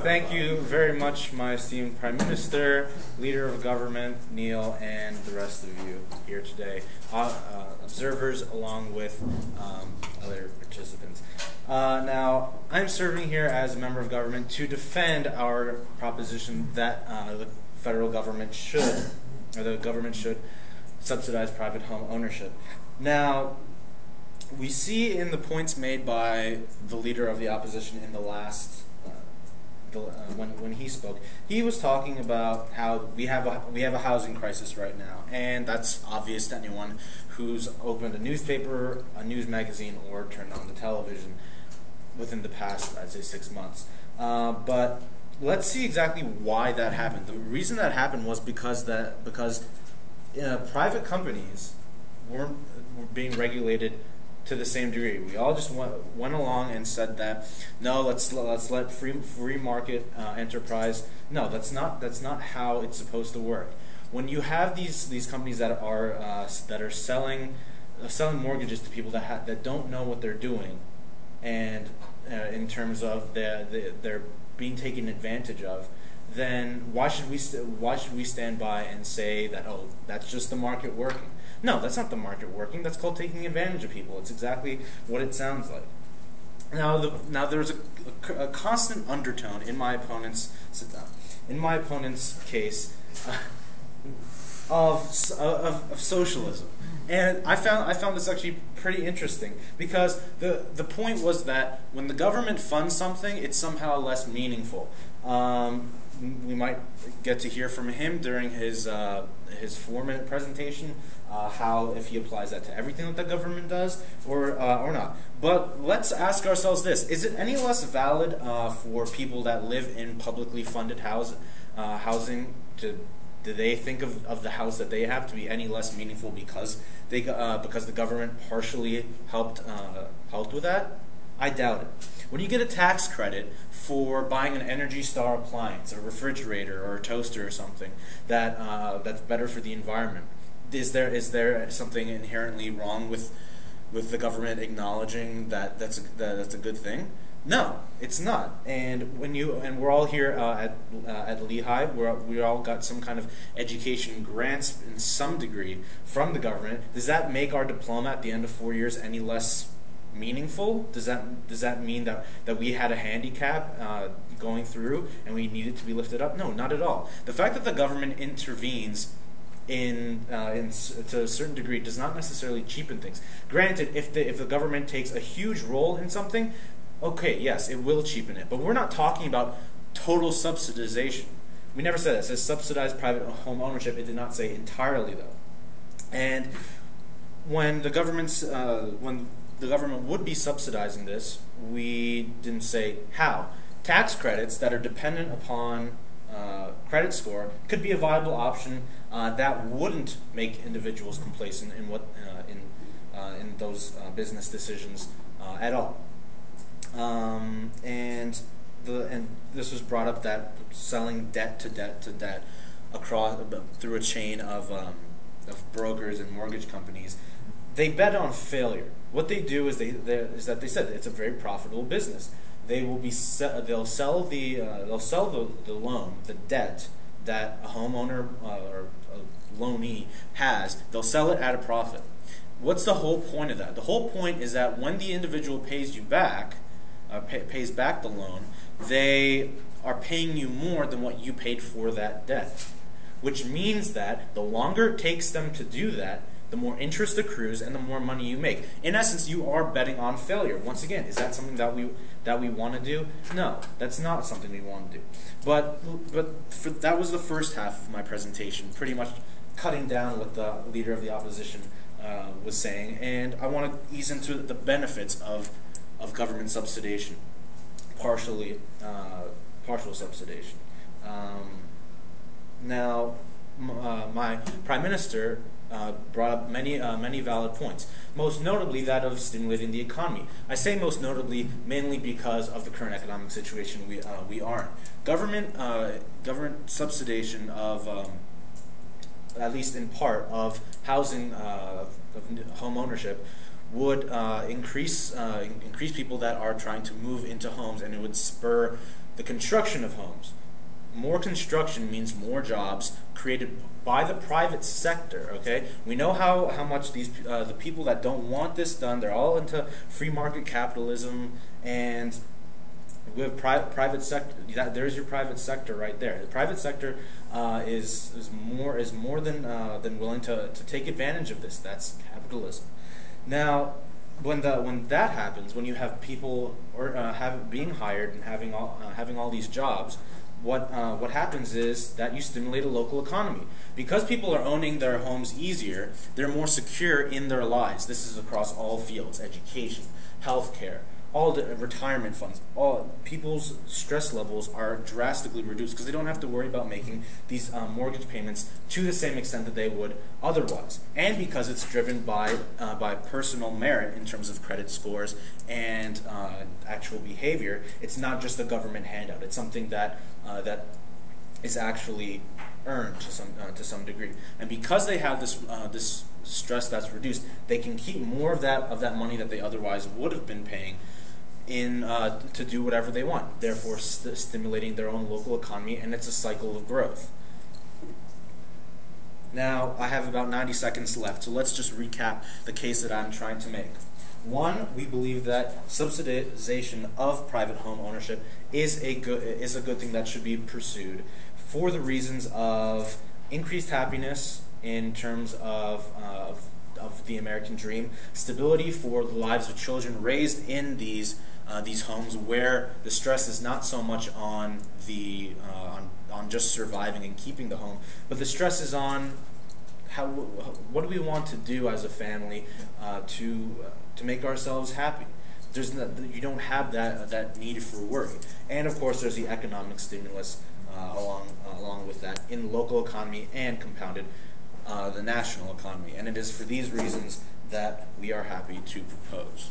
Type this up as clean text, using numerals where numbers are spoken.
Thank you very much, my esteemed Prime Minister, Leader of Government, Neil, and the rest of you here today, observers along with other participants. Now, I'm serving here as a member of government to defend our proposition that the federal government should, or the government should, subsidize private home ownership. Now, we see in the points made by the Leader of the Opposition in the last when he spoke, he was talking about how we have a housing crisis right now, and that's obvious to anyone who's opened a newspaper, a news magazine, or turned on the television within the past, I'd say, 6 months. But let's see exactly why that happened. The reason that happened was because private companies were being regulated to the same degree. We all just went along and said that no, let's let free market enterprise. No, that's not how it's supposed to work. When you have these companies that are selling mortgages to people that don't know what they're doing, and in terms of they're being taken advantage of, then why should we stand by and say that, oh, that's just the market working? No, that's not the market working. That's called taking advantage of people. It's exactly what it sounds like. Now there's a constant undertone in my opponent's case of socialism, and I found this actually pretty interesting, because the point was that when the government funds something, it's somehow less meaningful. We might get to hear from him during his 4-minute presentation how, if he applies that to everything that the government does or not. But let's ask ourselves this: is it any less valid for people that live in publicly funded housing to? Do they think of the house that they have to be any less meaningful because the government partially helped with that? I doubt it. When you get a tax credit for buying an Energy Star appliance, a refrigerator or a toaster or something that's better for the environment, is there something inherently wrong with the government acknowledging that that's a good thing? No, it's not. And we're all here at Lehigh. We all got some kind of education grants in some degree from the government. Does that make our diploma at the end of 4 years any less meaningful? Does that mean that we had a handicap going through and we needed to be lifted up? No, not at all. The fact that the government intervenes to a certain degree does not necessarily cheapen things. Granted, if the government takes a huge role in something, okay, yes, it will cheapen it. But we're not talking about total subsidization. We never said that. It says subsidize private home ownership. It did not say entirely, though. And when the government would be subsidizing this, we didn't say how. Tax credits that are dependent upon credit score could be a viable option that wouldn't make individuals complacent in those business decisions at all. And this was brought up, that selling debt to debt across through a chain of brokers and mortgage companies, they bet on failure. What they do is they said it's a very profitable business. They'll sell the loan, the debt that a homeowner or a loanee has. They'll sell it at a profit. What's the whole point of that? The whole point is that when the individual pays you back, pays back the loan, they are paying you more than what you paid for that debt, which means that the longer it takes them to do that, the more interest accrues and the more money you make. In essence, you are betting on failure. Once again, is that something that we want to do? No, that's not something we want to do. But that was the first half of my presentation, pretty much cutting down what the Leader of the Opposition was saying, and I want to ease into the benefits of government subsidization, partial subsidization. Now, my Prime Minister brought up many valid points, most notably that of stimulating the economy. I say most notably mainly because of the current economic situation we are in. Government subsidization of at least in part of housing of home ownership would increase people that are trying to move into homes, and it would spur the construction of homes. More construction means more jobs created by the private sector. Okay, we know how much these the people that don't want this done, they're all into free market capitalism, and we have private sector. There's your private sector right there. The private sector is more than willing to take advantage of this. That's capitalism. Now, when that happens, when you have people being hired and having all these jobs, what happens is that you stimulate a local economy. Because people are owning their homes easier, they're more secure in their lives. This is across all fields: education, healthcare, all the retirement funds. All people's stress levels are drastically reduced because they don't have to worry about making these mortgage payments to the same extent that they would otherwise, and because it's driven by personal merit in terms of credit scores and actual behavior. It's not just a government handout. It's something that is actually earned to some degree, and because they have this stress that's reduced, they can keep more of that money that they otherwise would have been paying in to do whatever they want, therefore stimulating their own local economy, and it's a cycle of growth. Now, I have about 90 seconds left, so let's just recap the case that I'm trying to make. One, we believe that subsidization of private home ownership is a good thing that should be pursued for the reasons of increased happiness in terms of the American dream, stability for the lives of children raised in these homes, where the stress is not so much on on just surviving and keeping the home, but the stress is on what do we want to do as a family to make ourselves happy. You don't have that need for worry, and of course there's the economic stimulus along with that in the local economy and compounded the national economy, and it is for these reasons that we are happy to propose.